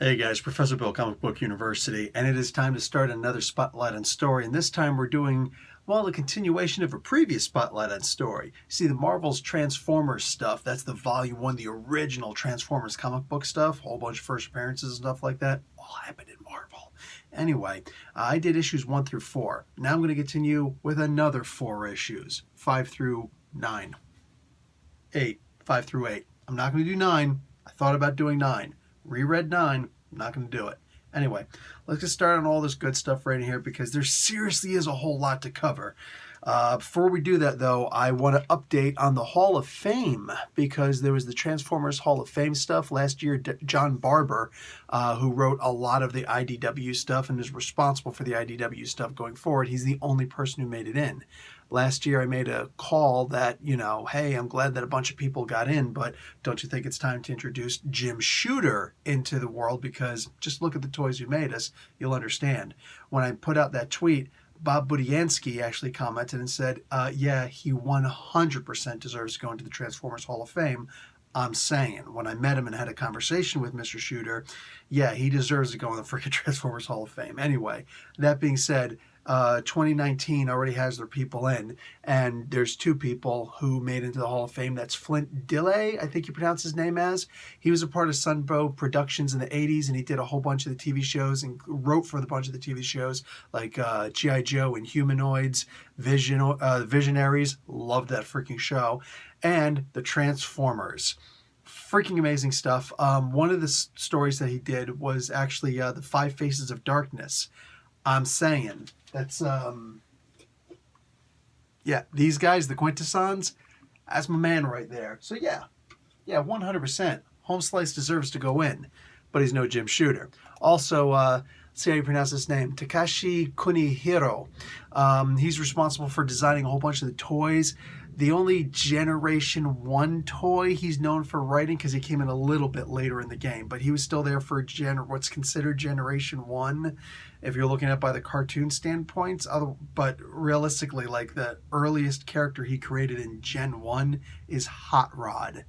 Hey guys, Professor Bill, Comic Book University, and it is time to start another Spotlight on Story. And this time we're doing, well, the continuation of a previous Spotlight on Story. See, the Marvel's Transformers stuff, that's the Volume 1, the original Transformers comic book stuff, whole bunch of first appearances and stuff like that, all happened in Marvel. Anyway, I did issues 1 through 4. Now I'm going to continue with another 4 issues, 5 through 9. 8, 5 through 8. I'm not going to do 9. I thought about doing 9. Reread 9. I'm not going to do it. Anyway, let's get started on all this good stuff right here because there seriously is a whole lot to cover. Before we do that, though, I want to update on the Hall of Fame because there was the Transformers Hall of Fame stuff. Last year, John Barber, who wrote a lot of the IDW stuff and is responsible for the IDW stuff going forward, he's the only person who made it in. Last year, I made a call that, hey, I'm glad that a bunch of people got in, but don't you think it's time to introduce Jim Shooter into the world? Because just look at the toys you made us, you'll understand. When I put out that tweet, Bob Budiansky actually commented and said, yeah, he 100% deserves to go into the Transformers Hall of Fame. I'm saying, when I met him and had a conversation with Mr. Shooter, yeah, he deserves to go in the freaking Transformers Hall of Fame. Anyway, that being said, 2019 already has their people in, and there's 2 people who made into the Hall of Fame. That's Flint Dille, I think you pronounce his name as. He was a part of Sunbow Productions in the 80s, and he did a whole bunch of the TV shows and wrote for a bunch of the TV shows like G.I. Joe and Humanoids, Visionaries. Loved that freaking show. And the Transformers. Freaking amazing stuff. One of the stories that he did was actually the 5 Faces of Darkness. I'm saying that's yeah, these guys, the Quintessons, that's my man right there. So yeah, 100%. Home Slice deserves to go in, but he's no Jim Shooter. Also, let's see how you pronounce his name, Takashi Kunihiro. He's responsible for designing a whole bunch of the toys. The only Generation 1 toy he's known for writing, because he came in a little bit later in the game, but he was still there for what's considered Generation 1, if you're looking at by the cartoon standpoints. But realistically, like, the earliest character he created in Gen 1 is Hot Rod.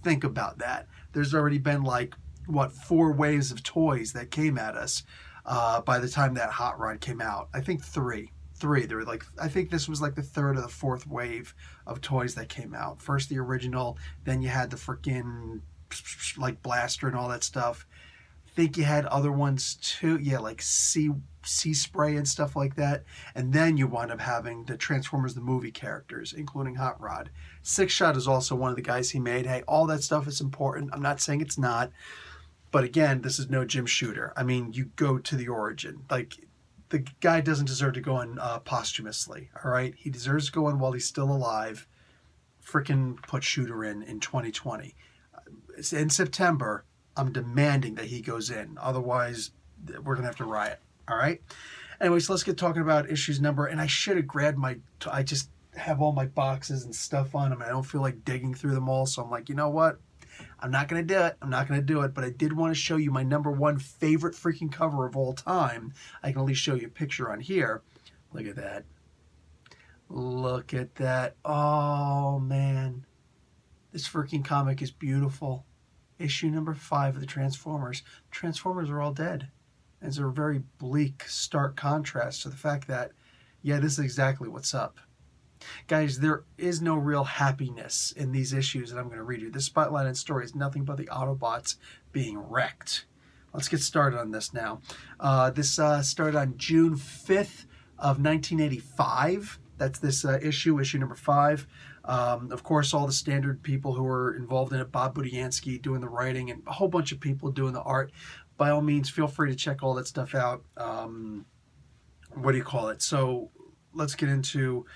Think about that. There's already been, 4 waves of toys that came at us by the time that Hot Rod came out. I think 3. There were I think this was the 3rd or the 4th wave of toys that came out. First the original, then you had the freaking blaster and all that stuff. I think you had other ones too, yeah, like sea spray and stuff like that. And then you wind up having the Transformers the movie characters, including Hot Rod. Six Shot is also one of the guys he made. Hey, all that stuff is important. I'm not saying it's not, but again, this is no Jim Shooter. I mean, you go to the origin. The guy doesn't deserve to go in posthumously, all right? He deserves to go in while he's still alive. Frickin' put Shooter in 2020. In September, I'm demanding that he goes in. Otherwise, we're going to have to riot, all right? Anyway, so let's get talking about issues number. And I should have grabbed I just have all my boxes and stuff on them. And I don't feel like digging through them all. So I'm like, you know what? I'm not going to do it. I'm not going to do it. But I did want to show you my number 1 favorite freaking cover of all time. I can at least show you a picture on here. Look at that. Look at that. Oh, man. This freaking comic is beautiful. Issue number 5 of the Transformers. Transformers are all dead. And it's a very bleak, stark contrast to the fact that, yeah, this is exactly what's up. Guys, there is no real happiness in these issues that I'm going to read you. This Spotlight on Story is nothing but the Autobots being wrecked. Let's get started on this now. This started on June 5th of 1985. That's this issue number 5. Of course, all the standard people who were involved in it, Bob Budiansky doing the writing and a whole bunch of people doing the art. By all means, feel free to check all that stuff out. So let's get into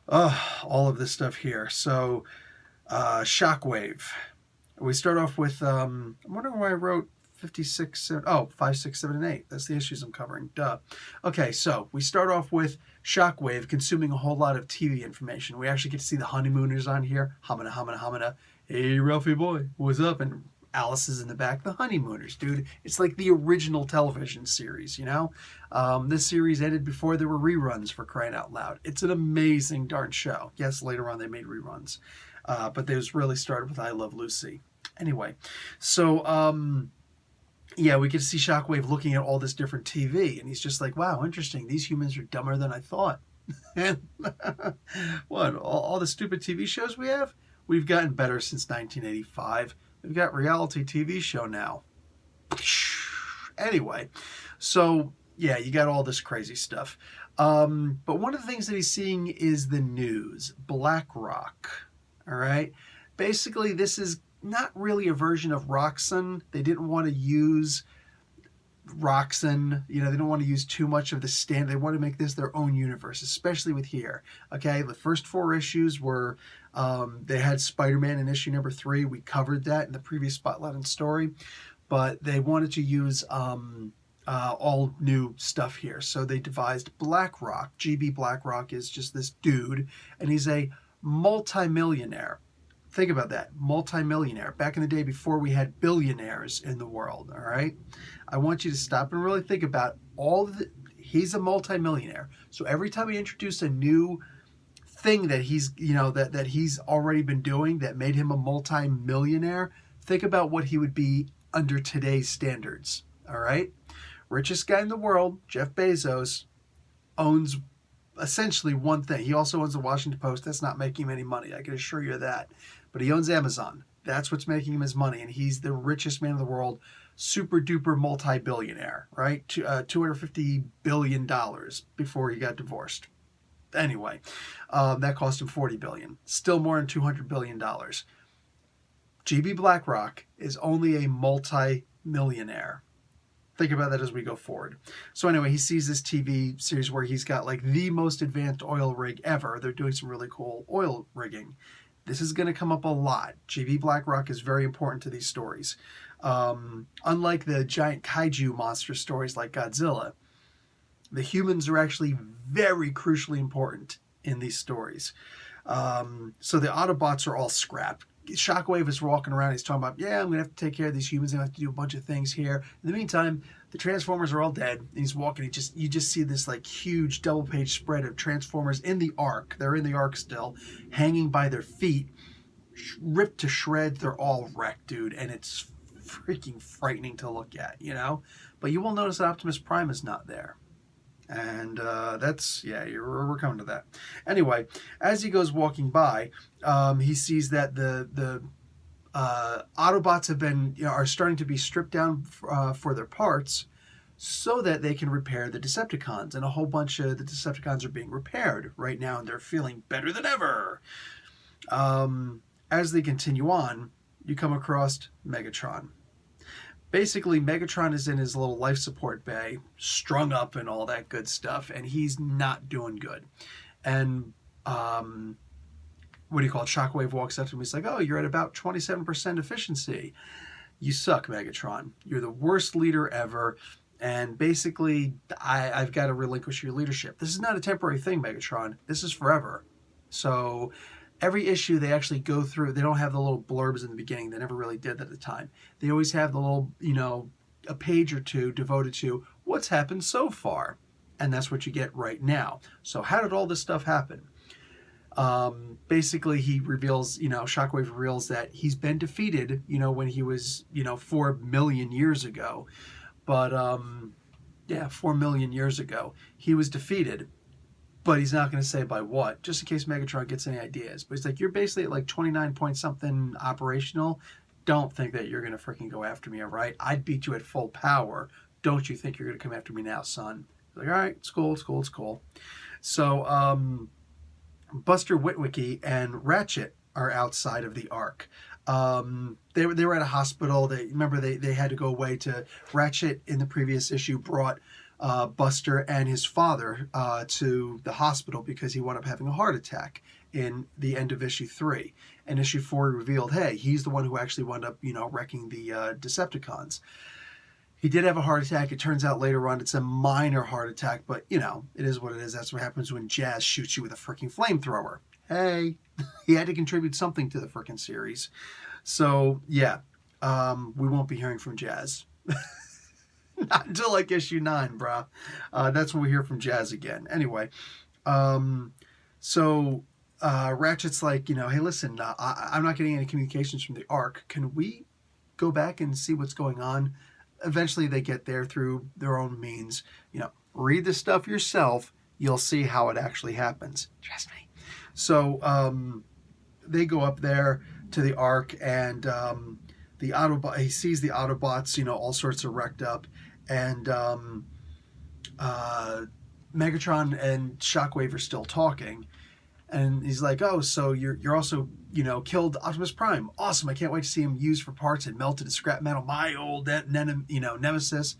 all of this stuff here. So, Shockwave. We start off with, I'm wondering why I wrote 56, 5, 6, 7, and 8. That's the issues I'm covering. Duh. Okay, so we start off with Shockwave consuming a whole lot of TV information. We actually get to see the honeymooners on here. Hamina, hamina, hamina. Hey, Ralphie boy, what's up? And Alice is in the back. The honeymooners, dude. It's like the original television series, This series ended before there were reruns, for crying out loud. It's an amazing darn show. Yes, later on they made reruns. But they was really started with I Love Lucy. Anyway, so yeah, we get to see Shockwave looking at all this different TV, and he's just like, wow, interesting. These humans are dumber than I thought. And what, all the stupid TV shows we have? We've gotten better since 1985. We've got reality TV show now. Anyway, so yeah, you got all this crazy stuff. But one of the things that he's seeing is the news. Blackrock. All right. Basically, this is not really a version of Roxanne. They didn't want to use Roxanne. You know, they don't want to use too much of the standard. They want to make this their own universe, especially with here. Okay, the first 4 issues were, they had Spider-Man in issue number 3. We covered that in the previous Spotlight and Story. But they wanted to use all new stuff here. So they devised Blackrock. GB Blackrock is just this dude, and he's a multimillionaire. Think about that, multimillionaire. Back in the day before we had billionaires in the world, all right? I want you to stop and really think about he's a multimillionaire. So every time we introduce a new thing that he's, you know, that he's already been doing that made him a multimillionaire, think about what he would be under today's standards, all right? Richest guy in the world, Jeff Bezos, owns essentially one thing. He also owns the Washington Post. That's not making him any money, I can assure you of that. But he owns Amazon. That's what's making him his money, and he's the richest man in the world, super duper multi-billionaire, right? $250 billion before he got divorced. Anyway, that cost him $40 billion. Still more than $200 billion. GB Blackrock is only a multi-millionaire. Think about that as we go forward. So anyway, he sees this TV series where he's got like the most advanced oil rig ever. They're doing some really cool oil rigging. This is going to come up a lot. GB Blackrock is very important to these stories. Unlike the giant kaiju monster stories like Godzilla, the humans are actually very crucially important in these stories. So the Autobots are all scrapped. Shockwave is walking around. He's talking about, yeah, I'm going to have to take care of these humans. I'm going to have to do a bunch of things here. In the meantime, the Transformers are all dead. And he's walking. You just see this like huge double-page spread of Transformers in the Ark. They're in the Ark still, hanging by their feet, ripped to shreds. They're all wrecked, dude. And it's freaking frightening to look at, you know? But you will notice that Optimus Prime is not there. And that's, yeah, we're coming to that. Anyway, as he goes walking by, he sees that the Autobots have been, you know, are starting to be stripped down for their parts so that they can repair the Decepticons. And a whole bunch of the Decepticons are being repaired right now, and they're feeling better than ever. As they continue on, you come across Megatron. Basically, Megatron is in his little life support bay, strung up and all that good stuff, and he's not doing good. And what do you call it? Shockwave walks up to him. He's like, oh, you're at about 27% efficiency. You suck, Megatron. You're the worst leader ever, and basically, I've got to relinquish your leadership. This is not a temporary thing, Megatron. This is forever. So every issue they actually go through, they don't have the little blurbs in the beginning. They never really did at the time. They always have the little, you know, a page or two devoted to what's happened so far. And that's what you get right now. So how did all this stuff happen? Basically, he reveals, you know, Shockwave reveals that he's been defeated, you know, when he was, you know, 4 million years ago. But, yeah, 4 million years ago, he was defeated. But he's not going to say by what, just in case Megatron gets any ideas. But he's like, you're basically at like 29 point something operational. Don't think that you're going to freaking go after me, all right? I'd beat you at full power. Don't you think you're going to come after me now, son? He's like, all right, it's cool, it's cool, it's cool. So Buster Witwicky and Ratchet are outside of the Ark. They were at a hospital. They had to go away to... Ratchet in the previous issue brought Buster and his father to the hospital because he wound up having a heart attack in the end of issue 3. And issue 4 revealed, hey, he's the one who actually wound up, you know, wrecking the Decepticons. He did have a heart attack. It turns out later on it's a minor heart attack, but, you know, it is what it is. That's what happens when Jazz shoots you with a freaking flamethrower. Hey, he had to contribute something to the freaking series. So, yeah, we won't be hearing from Jazz. Not until like issue 9, bro. That's when we hear from Jazz again. Anyway, so Ratchet's like, you know, hey, listen, I'm not getting any communications from the Ark. Can we go back and see what's going on? eventually they get there through their own means. Read the stuff yourself. You'll see how it actually happens. Trust me. So they go up there to the Ark, and the Autobot. He sees the Autobots, all sorts of wrecked up, and Megatron and Shockwave are still talking, and he's like, "Oh, so you're also killed Optimus Prime? Awesome! I can't wait to see him used for parts and melted to scrap metal. My old nemesis."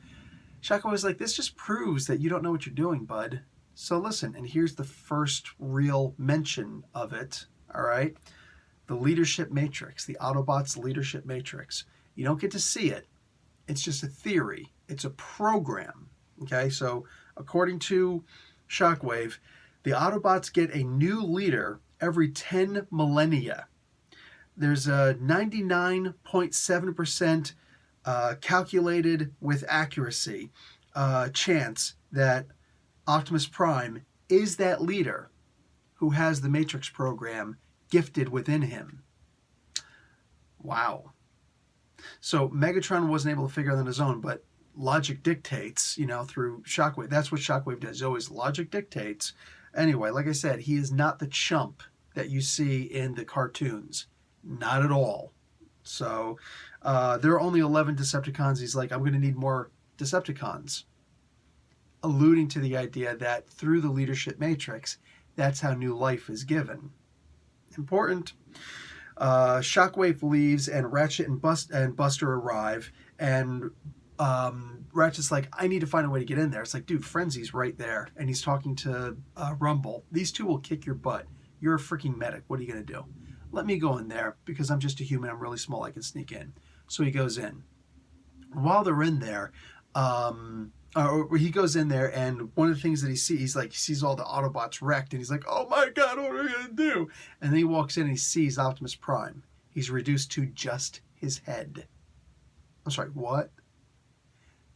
Shockwave's like, "This just proves that you don't know what you're doing, bud. So listen." And here's the first real mention of it. All right, the leadership matrix, the Autobots' leadership matrix. You don't get to see it. It's just a theory. It's a program. Okay, so according to Shockwave, the Autobots get a new leader every 10 millennia. There's a 99.7% calculated with accuracy chance that Optimus Prime is that leader who has the Matrix program gifted within him. Wow. So Megatron wasn't able to figure it out on his own, but logic dictates, through Shockwave. That's what Shockwave does. Always logic dictates. Anyway, like I said, he is not the chump that you see in the cartoons. Not at all. So there are only 11 Decepticons. He's like, I'm going to need more Decepticons. Alluding to the idea that through the leadership matrix, that's how new life is given. Important. Shockwave leaves, and Ratchet and Buster arrive, and Ratchet's like, I need to find a way to get in there. It's like, dude, Frenzy's right there, and he's talking to Rumble. These two will kick your butt. You're a freaking medic. What are you going to do? Let me go in there, because I'm just a human. I'm really small. I can sneak in. So he goes in. While they're in there, he goes in there, and one of the things that he sees all the Autobots wrecked, and he's like, oh my God, what are we going to do? And then he walks in and he sees Optimus Prime. He's reduced to just his head. I'm sorry, what?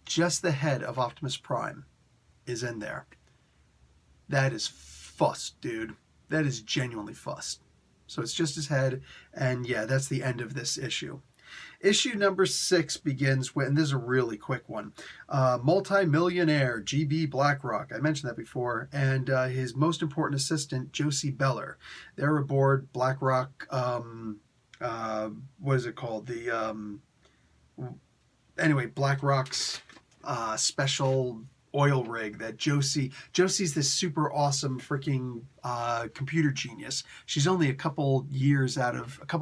Just the head of Optimus Prime is in there. That is fussed, dude. That is genuinely fussed. So it's just his head, and yeah, that's the end of this issue. Issue number 6 begins with, and this is a really quick one, multi-millionaire GB Blackrock. I mentioned that before, and his most important assistant, Josie Beller. They're aboard Blackrock, what is it called? Blackrock's special oil rig that Josie's this super awesome freaking computer genius. She's only a couple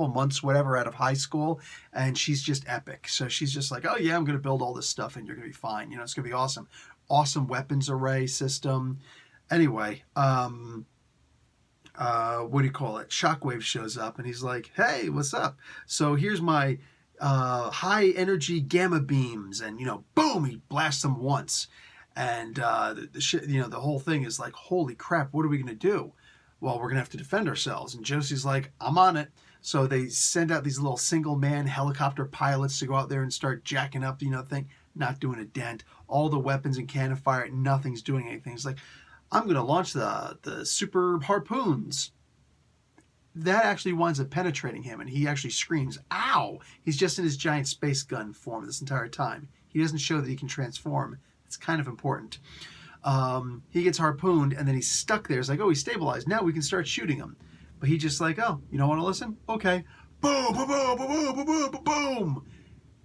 months, whatever, out of high school, and she's just epic. So she's just like, oh yeah, I'm going to build all this stuff and you're going to be fine. It's going to be awesome. Awesome weapons array system. Anyway, what do you call it? Shockwave shows up and he's like, hey, what's up? So here's my high energy gamma beams, and boom, he blasts them once. And the whole thing is like, holy crap, what are we going to do? Well, we're going to have to defend ourselves. And Josie's like, I'm on it. So they send out these little single-man helicopter pilots to go out there and start jacking up, thing, not doing a dent. All the weapons and cannon fire, nothing's doing anything. It's like, I'm going to launch the super harpoons. That actually winds up penetrating him, and he actually screams, ow! He's just in his giant space gun form this entire time. He doesn't show that he can transform. It's kind of important. He gets harpooned, and then he's stuck there. It's like, oh, he's stabilized. Now we can start shooting him. But he just like, oh, you don't want to listen? Okay. Boom, boom, boom, boom, boom, boom, boom, boom.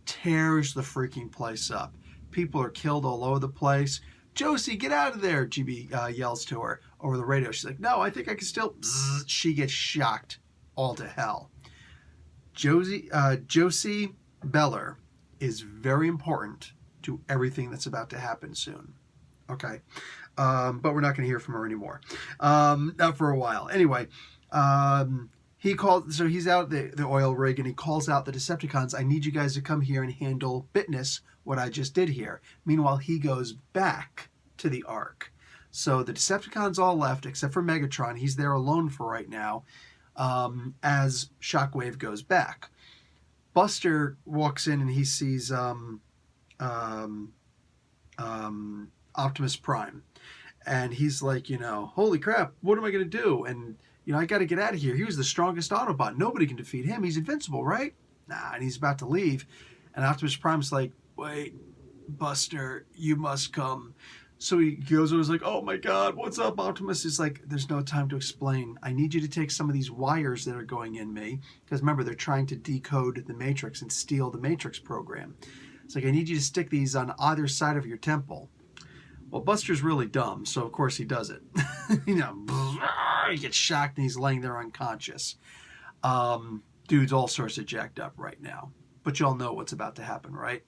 Tears the freaking place up. People are killed all over the place. Josie, get out of there, GB yells to her over the radio. She's like, no, I think I can still... Bzz. She gets shocked all to hell. Josie Beller is very important to everything that's about to happen soon. Okay. But we're not going to hear from her anymore. Not for a while. Anyway, he's out the oil rig, and he calls out the Decepticons, I need you guys to come here and handle business, what I just did here. Meanwhile, he goes back to the Ark. So the Decepticons all left, except for Megatron. He's there alone for right now, as Shockwave goes back. Buster walks in and he sees Optimus Prime, and he's like, holy crap, what am I going to do? And I got to get out of here. He was the strongest Autobot. Nobody can defeat him. He's invincible, right? Nah. And he's about to leave, and Optimus Prime's like, wait, Buster, you must come. So he goes and was like, oh my God, what's up, Optimus? He's like, there's no time to explain. I need you to take some of these wires that are going in me. Because remember, they're trying to decode the Matrix and steal the Matrix program. It's like, I need you to stick these on either side of your temple. Well, Buster's really dumb, so of course he does it. He gets shocked and he's laying there unconscious. Dude's all sorts of jacked up right now. But y'all know what's about to happen, right?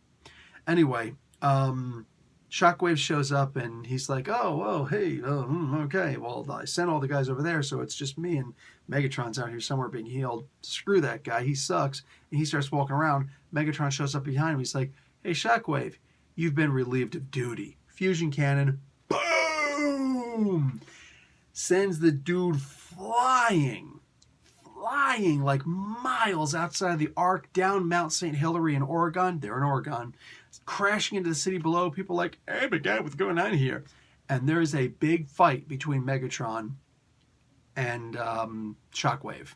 Anyway, Shockwave shows up and he's like, hey, okay, well, I sent all the guys over there, so it's just me and Megatron's out here somewhere being healed. Screw that guy, he sucks. And he starts walking around. Megatron shows up behind him. He's like, hey, Shockwave, you've been relieved of duty. Fusion cannon, boom! Sends the dude flying like miles outside of the Ark, down Mount St. Hilary in Oregon. They're in Oregon. Crashing into the city below. People are like, hey, my God, what's going on here? And there's a big fight between Megatron and Shockwave.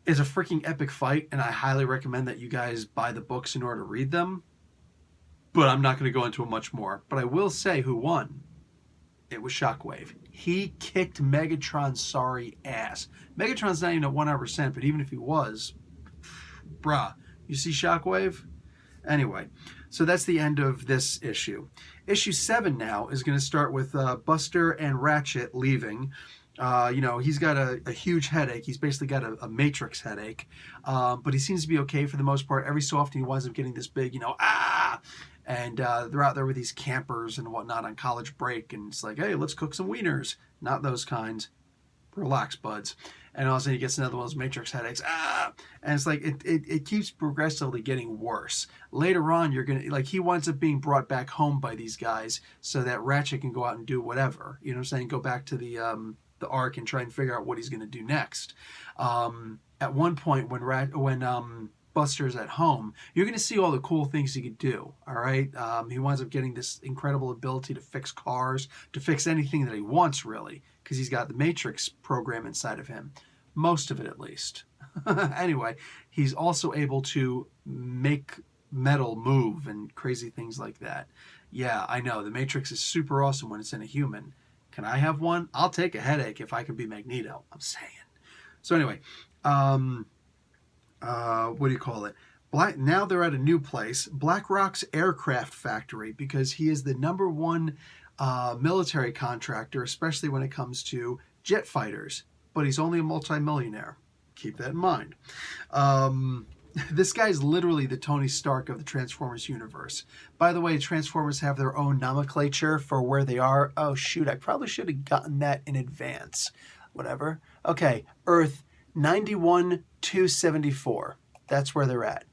It's a freaking epic fight, and I highly recommend that you guys buy the books in order to read them. But I'm not going to go into it much more. But I will say who won. It was Shockwave. He kicked Megatron's sorry ass. Megatron's not even at 100%, but even if he was, bruh, you see Shockwave? Anyway, so that's the end of this issue. Issue 7 now is going to start with Buster and Ratchet leaving. He's got a huge headache. He's basically got a Matrix headache. But he seems to be okay for the most part. Every so often he winds up getting this big, And they're out there with these campers and whatnot on college break. And it's like, hey, let's cook some wieners. Not those kinds. Relax, buds. And all of a sudden he gets another one of those Matrix headaches. And it's like, it keeps progressively getting worse. Later on, he winds up being brought back home by these guys so that Ratchet can go out and do whatever. You know what I'm saying? Go back to the Ark and try and figure out what he's going to do next. At one point, when Buster's at home, you're going to see all the cool things he could do. All right, he winds up getting this incredible ability to fix cars, to fix anything that he wants, really, because he's got the Matrix program inside of him, most of it at least. Anyway, he's also able to make metal move and crazy things like that. Yeah, I know the Matrix is super awesome when it's in a human. Can I have one? I'll take a headache if I can be Magneto. I'm saying. So anyway, what do you call it? Now they're at a new place, Blackrock's aircraft factory, because he is the #1 military contractor, especially when it comes to jet fighters. But he's only a multimillionaire. Keep that in mind. This guy's literally the Tony Stark of the Transformers universe. By the way, Transformers have their own nomenclature for where they are. Oh, shoot, I probably should have gotten that in advance. Whatever. Okay, Earth 91-274. That's where they're at.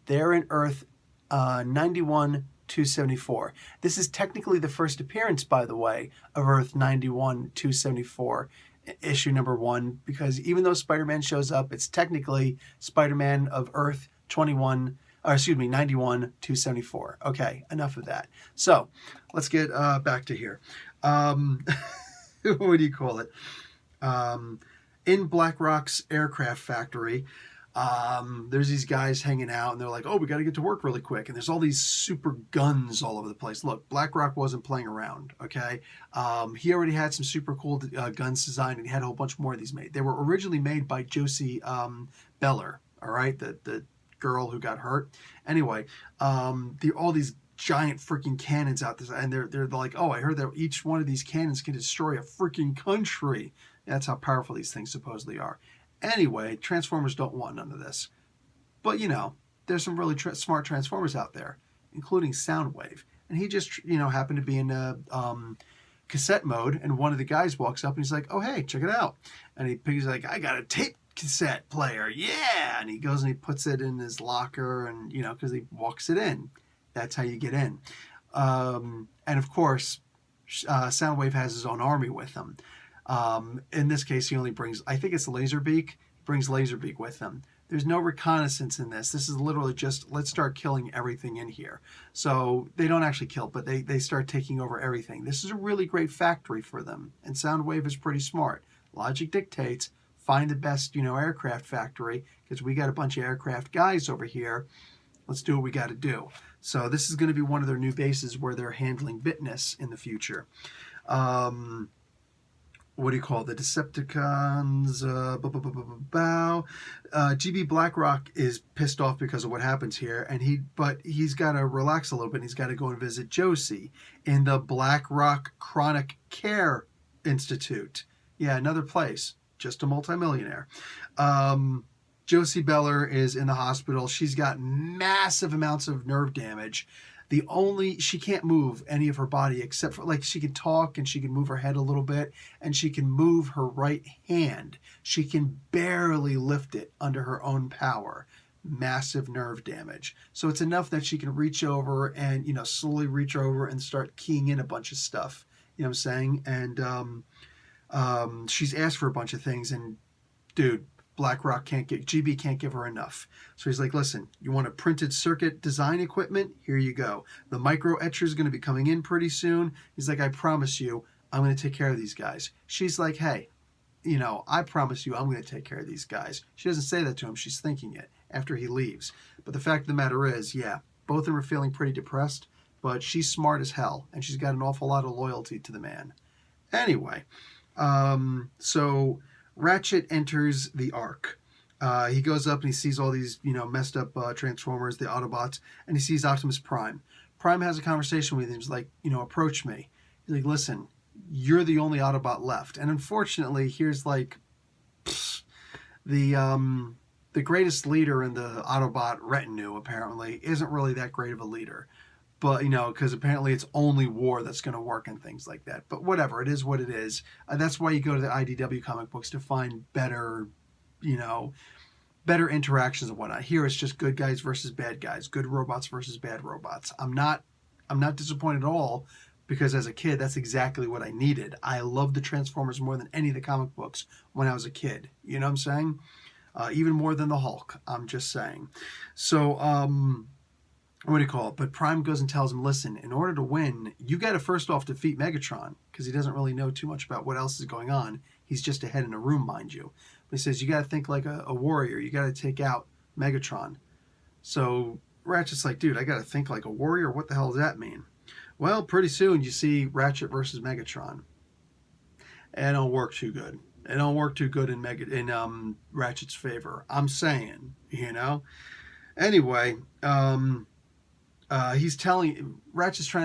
They're in Earth 91-274. This is technically the first appearance, by the way, of Earth 91-274, issue #1, because even though Spider-Man shows up, it's technically Spider-Man of Earth 91-274. Okay, enough of that. So let's get back to here. What do you call it? In Blackrock's aircraft factory, there's these guys hanging out, and they're like, oh, we got to get to work really quick. And there's all these super guns all over the place. Look, Blackrock wasn't playing around, okay? He already had some super cool guns designed, and he had a whole bunch more of these made. They were originally made by Josie Beller, all right, the girl who got hurt. Anyway, all these giant freaking cannons out there, and they're like, oh, I heard that each one of these cannons can destroy a freaking country. That's how powerful these things supposedly are. Anyway, Transformers don't want none of this. But, there's some really smart Transformers out there, including Soundwave. And he just, happened to be in cassette mode, and one of the guys walks up and he's like, oh, hey, check it out. And he's like, I got a tape cassette player, yeah! And he goes and he puts it in his locker, and, because he walks it in. That's how you get in. And, of course, Soundwave has his own army with him. In this case, he only brings, I think it's Laserbeak. He brings Laserbeak with him. There's no reconnaissance in this. This is literally just, let's start killing everything in here. So they don't actually kill, but they start taking over everything. This is a really great factory for them. And Soundwave is pretty smart. Logic dictates, find the best, aircraft factory, because we got a bunch of aircraft guys over here. Let's do what we got to do. So this is going to be one of their new bases where they're handling bitness in the future. What do you call it? The Decepticons? GB Blackrock is pissed off because of what happens here, but he's got to relax a little bit. And he's got to go and visit Josie in the Blackrock Chronic Care Institute. Yeah, another place, just a multimillionaire. Josie Beller is in the hospital. She's got massive amounts of nerve damage. She can't move any of her body except for, like, she can talk and she can move her head a little bit and she can move her right hand. She can barely lift it under her own power. Massive nerve damage. So it's enough that she can reach over and, slowly reach over and start keying in a bunch of stuff. You know what I'm saying? And she's asked for a bunch of things, and dude, Blackrock GB can't give her enough. So he's like, listen, you want a printed circuit design equipment? Here you go. The micro etcher is going to be coming in pretty soon. He's like, I promise you, I'm going to take care of these guys. She's like, hey, I promise you, I'm going to take care of these guys. She doesn't say that to him. She's thinking it after he leaves. But the fact of the matter is, yeah, both of them are feeling pretty depressed, but she's smart as hell, and she's got an awful lot of loyalty to the man. Anyway, so Ratchet enters the Ark. He goes up and he sees all these, messed up Transformers, the Autobots, and he sees Optimus Prime. Prime has a conversation with him. He's like, approach me. He's like, listen, you're the only Autobot left. And unfortunately, here's like the greatest leader in the Autobot retinue, apparently, isn't really that great of a leader. But, because apparently it's only war that's going to work and things like that. But whatever, it is what it is. That's why you go to the IDW comic books to find better, better interactions and whatnot. Here it's just good guys versus bad guys, good robots versus bad robots. I'm not disappointed at all, because as a kid, that's exactly what I needed. I loved the Transformers more than any of the comic books when I was a kid. You know what I'm saying? Even more than the Hulk, I'm just saying. So, what do you call it? But Prime goes and tells him, listen, in order to win, you got to first off defeat Megatron, because he doesn't really know too much about what else is going on. He's just a head in a room, mind you. But he says, you got to think like a warrior. You got to take out Megatron. So Ratchet's like, dude, I got to think like a warrior? What the hell does that mean? Well, pretty soon you see Ratchet versus Megatron. It don't work too good. It don't work too good in Ratchet's favor. I'm saying, Anyway, Ratchet's trying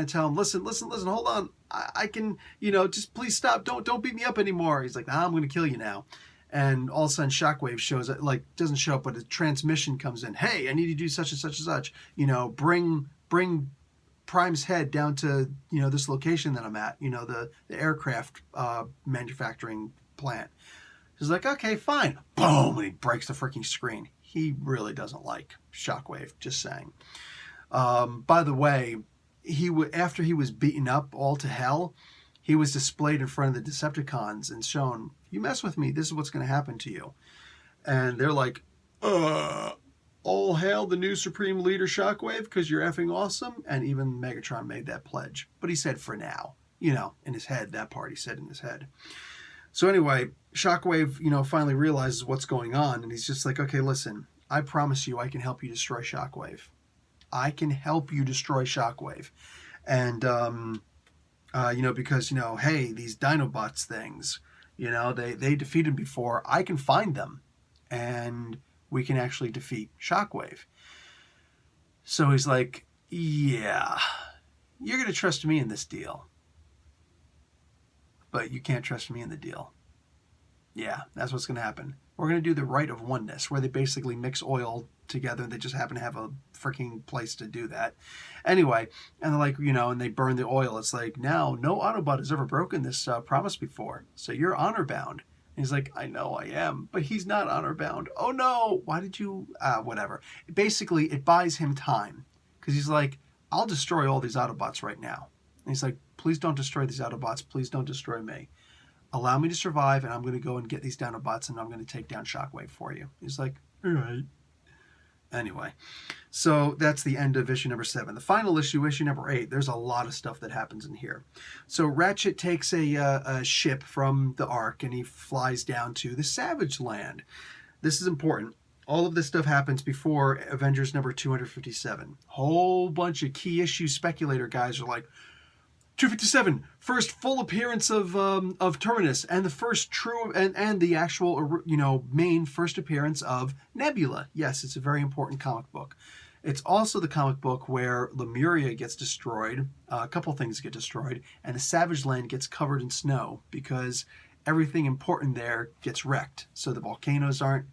to tell him, listen, hold on. I can, just please stop. Don't beat me up anymore. He's like, I'm going to kill you now. And all of a sudden Shockwave shows up, doesn't show up, but a transmission comes in. Hey, I need to do such and such and such. Bring Prime's head down to, this location that I'm at, the aircraft manufacturing plant. He's like, okay, fine. Boom, and he breaks the freaking screen. He really doesn't like Shockwave, just saying. By the way, after he was beaten up all to hell, he was displayed in front of the Decepticons and shown, you mess with me, this is what's going to happen to you. And they're like, all hail the new Supreme Leader Shockwave, because you're effing awesome. And even Megatron made that pledge. But he said for now, in his head, that part he said in his head. So anyway, Shockwave, finally realizes what's going on. And he's just like, okay, listen, I promise you I can help you destroy Shockwave. I can help you destroy Shockwave. And, because, hey, these Dinobots things, they defeated before. I can find them. And we can actually defeat Shockwave. So he's like, yeah, you're going to trust me in this deal. But you can't trust me in the deal. Yeah, that's what's going to happen. We're going to do the rite of oneness, where they basically mix oil together. They just happen to have a freaking place to do that. Anyway, and they're like, and they burn the oil. It's like, now, no Autobot has ever broken this promise before. So you're honor bound. And he's like, I know I am, but he's not honor bound. Oh no, why did you, whatever. Basically, it buys him time. Because he's like, I'll destroy all these Autobots right now. And he's like, please don't destroy these Autobots. Please don't destroy me. Allow me to survive, and I'm going to go and get these Dinobots, and I'm going to take down Shockwave for you. He's like, all right. Anyway, so that's the end of issue number 7. The final issue, issue number 8, there's a lot of stuff that happens in here. So Ratchet takes a ship from the Ark, and he flies down to the Savage Land. This is important. all of this stuff happens before Avengers number 257. Whole bunch of key issue speculator guys are like, 257, first full appearance of Terminus, and the first true and the actual main first appearance of Nebula. Yes, it's a very important comic book. It's also the comic book where Lemuria gets destroyed, a couple things get destroyed, and the Savage Land gets covered in snow because everything important there gets wrecked. So the volcanoes aren't,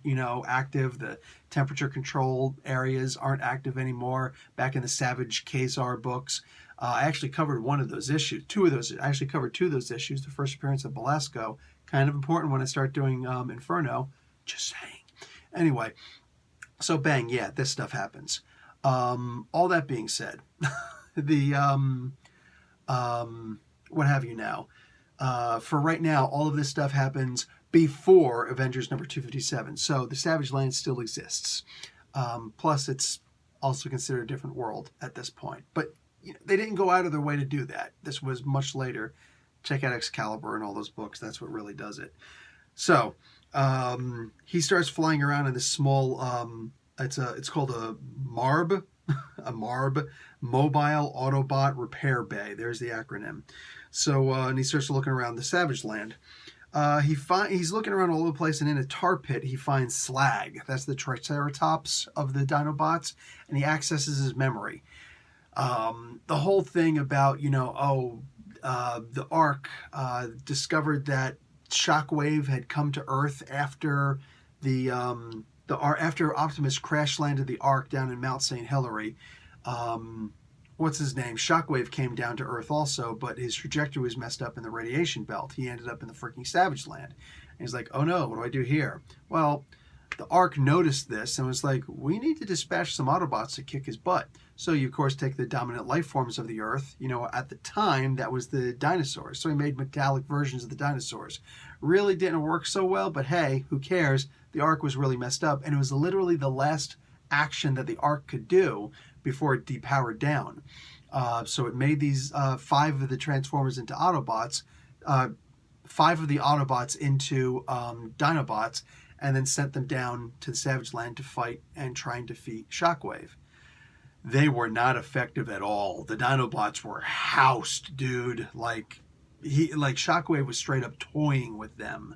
active. The temperature control areas aren't active anymore. Back in the Savage Khazar books, I actually covered one of those issues. I actually covered two of those issues. The first appearance of Belasco, kind of important when I start doing Inferno. Just saying. Anyway, so bang, yeah, this stuff happens. All that being said, the what have you now? For right now, all of this stuff happens before Avengers number 257. So the Savage Land still exists. Plus, it's also considered a different world at this point. But they didn't go out of their way to do that. This was much later. Check out Excalibur and all those books. That's what really does it. So he starts flying around in this small. It's called a MARB, Mobile Autobot Repair Bay. There's the acronym. So and he starts looking around the Savage Land. He's looking around all over the place, and in a tar pit he finds Slag. That's the Triceratops of the Dinobots, and he accesses his memory. The whole thing about the Ark discovered that Shockwave had come to Earth after after Optimus crash landed the Ark down in Mount St. Hilary. What's his name? Shockwave came down to Earth also, but his trajectory was messed up in the radiation belt. He ended up in the freaking Savage Land. And he's like, oh no, what do I do here? Well, the Ark noticed this and was like, we need to dispatch some Autobots to kick his butt. So you, of course, take the dominant life forms of the Earth. At the time, that was the dinosaurs. So he made metallic versions of the dinosaurs. Really didn't work so well, but hey, who cares? The Ark was really messed up, and it was literally the last action that the Ark could do before it depowered down. So it made these 5 of the Transformers into Autobots, 5 of the Autobots into Dinobots, and then sent them down to the Savage Land to fight and try and defeat Shockwave. They were not effective at all. The Dinobots were housed, dude. Shockwave was straight up toying with them.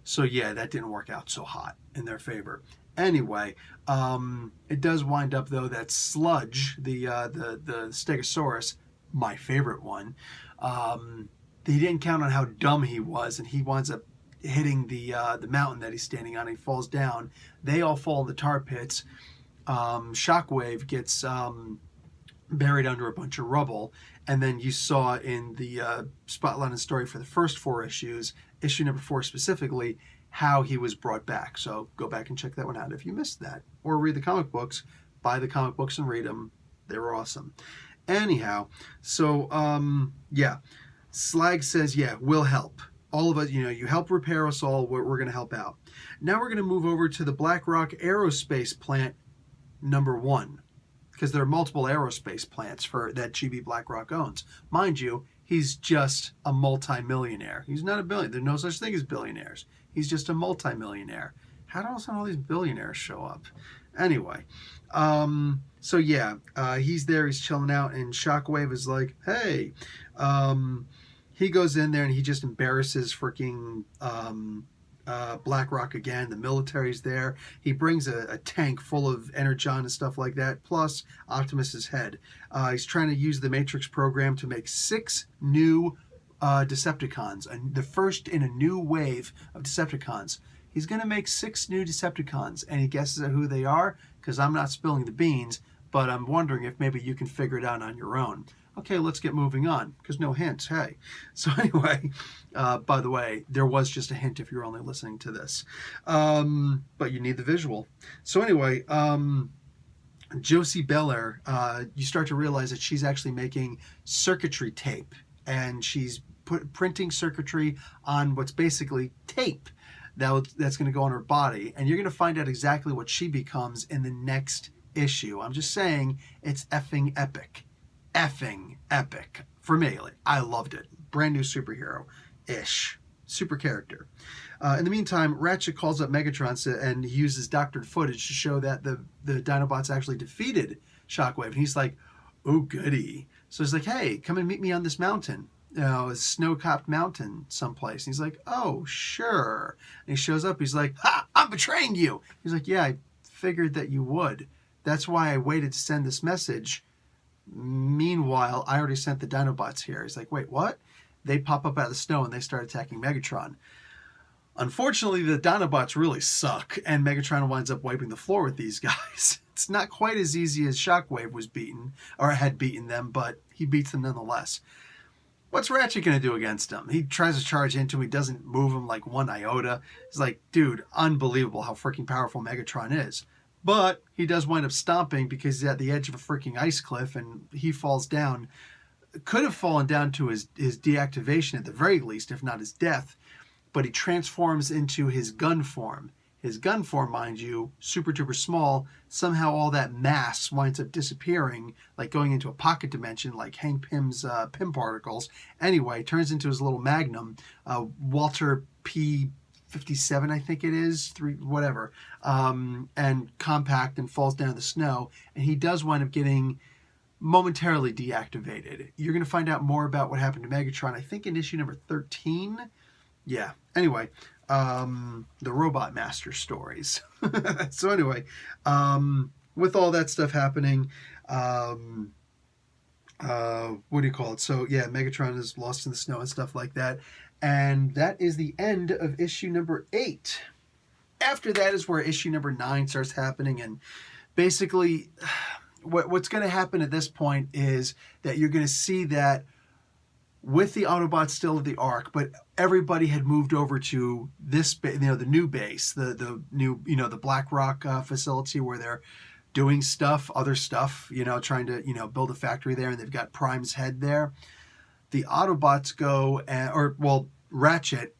So yeah, that didn't work out so hot in their favor. Anyway, it does wind up though that Sludge, the Stegosaurus, my favorite one, he didn't count on how dumb he was, and he winds up hitting the mountain that he's standing on. He falls down. They all fall in the tar pits. Shockwave gets buried under a bunch of rubble, and then you saw in the Spotlight and Story for the first 4 issues, issue number 4 specifically, how he was brought back. So go back and check that one out if you missed that, or read the comic books. Buy the comic books and read them. They were awesome. Anyhow, so yeah, Slag says, yeah, we'll help. All of us, you help repair us all, we're going to help out. Now we're going to move over to the Blackrock Aerospace Plant number 1, because there are multiple aerospace plants that GB Blackrock owns. Mind you, he's just a multi-millionaire. He's not a billionaire. There's no such thing as billionaires. He's just a multi-millionaire. How do all these billionaires show up? Anyway, so yeah, he's there, he's chilling out, and Shockwave is like, hey. He goes in there and he just embarrasses freaking Blackrock again. The military's there. He brings a tank full of energon and stuff like that, plus Optimus's head. He's trying to use the Matrix program to make 6 new Decepticons, and the first in a new wave of Decepticons. He's going to make 6 new Decepticons, and he guesses at who they are, because I'm not spilling the beans, but I'm wondering if maybe you can figure it out on your own. Okay, let's get moving on, because no hints, hey. So anyway, by the way, there was just a hint if you're only listening to this. But you need the visual. So anyway, Josie Bellaire, you start to realize that she's actually making circuitry tape, and she's printing circuitry on what's basically tape that's going to go on her body, and you're going to find out exactly what she becomes in the next issue. I'm just saying, it's effing epic. Effing epic. For me, I loved it. Brand new superhero-ish. super character. In the meantime, Ratchet calls up Megatron and he uses doctored footage to show that the Dinobots actually defeated Shockwave. And he's like, oh, goody. So he's like, hey, come and meet me on this mountain. A snow-capped mountain someplace. And he's like, oh, sure. And he shows up. He's like, ha, I'm betraying you. He's like, yeah, I figured that you would. That's why I waited to send this message. Meanwhile, I already sent the Dinobots here. He's like, wait, what? They pop up out of the snow and they start attacking Megatron. Unfortunately, the Dinobots really suck, and Megatron winds up wiping the floor with these guys. It's not quite as easy as Shockwave was beaten, or had beaten them, but he beats them nonetheless. What's Ratchet going to do against him? He tries to charge into him. He doesn't move him like one iota. He's like, dude, unbelievable how freaking powerful Megatron is. But he does wind up stomping because he's at the edge of a freaking ice cliff, and he falls down. Could have fallen down to his deactivation at the very least, if not his death. But he transforms into his gun form. His gun form, mind you, super duper small. Somehow all that mass winds up disappearing, like going into a pocket dimension, like Hank Pym's Pym particles. Anyway, turns into his little Magnum, Walter P57, I think it is, whatever, and compact, and falls down in the snow. And he does wind up getting momentarily deactivated. You're going to find out more about what happened to Megatron, I think, in issue number 13. Yeah. Anyway, the Robot Master stories. So anyway, with all that stuff happening, what do you call it? So yeah, Megatron is lost in the snow and stuff like that. And that is the end of issue number 8. After that is where issue number 9 starts happening. And basically, what's going to happen at this point is that you're going to see that with the Autobots still at the Ark, but everybody had moved over to this, the new base, the new, the Blackrock facility where they're doing stuff, other stuff, trying to, build a factory there, and they've got Prime's head there. The Autobots go, Ratchet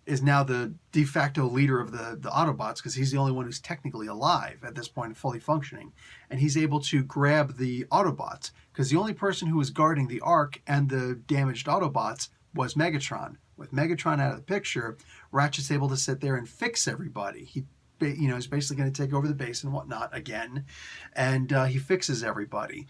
is now the de facto leader of the Autobots because he's the only one who's technically alive at this point and fully functioning. And he's able to grab the Autobots because the only person who was guarding the Ark and the damaged Autobots was Megatron. With Megatron out of the picture, Ratchet's able to sit there and fix everybody. He's basically going to take over the base and whatnot again. And he fixes everybody.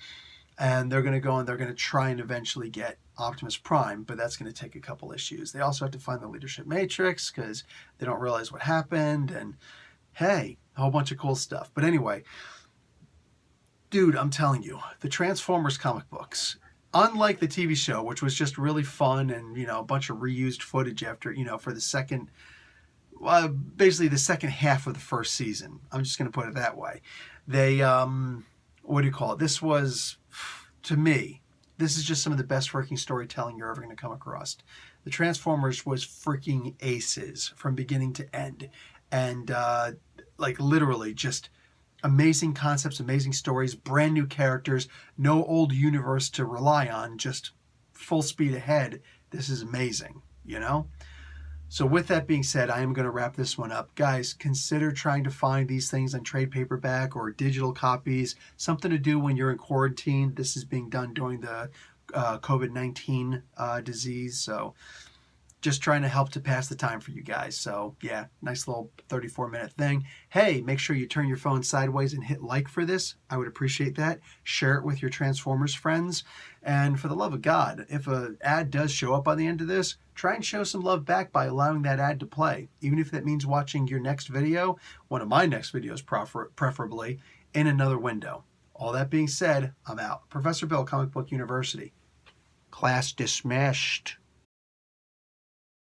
And they're going to go and they're going to try and eventually get Optimus Prime, but that's going to take a couple issues. They also have to find the leadership matrix because they don't realize what happened. And hey, a whole bunch of cool stuff. But anyway, dude, I'm telling you, the Transformers comic books, unlike the TV show, which was just really fun and, a bunch of reused footage after, for the second, basically the second half of the first season. I'm just going to put it that way. They, what do you call it? This was, to me, this is just some of the best freaking storytelling you're ever going to come across. The Transformers was freaking aces from beginning to end. And, literally just amazing concepts, amazing stories, brand new characters, no old universe to rely on, just full speed ahead. This is amazing, So with that being said, I am going to wrap this one up. Guys, consider trying to find these things on trade paperback or digital copies. Something to do when you're in quarantine. This is being done during the COVID-19 disease. So just trying to help to pass the time for you guys. So yeah, nice little 34-minute thing. Hey, make sure you turn your phone sideways and hit like for this. I would appreciate that. Share it with your Transformers friends. And for the love of God, if an ad does show up on the end of this, try and show some love back by allowing that ad to play. Even if that means watching your next video, one of my next videos preferably, in another window. All that being said, I'm out. Professor Bill, Comic Book University. Class dismissed.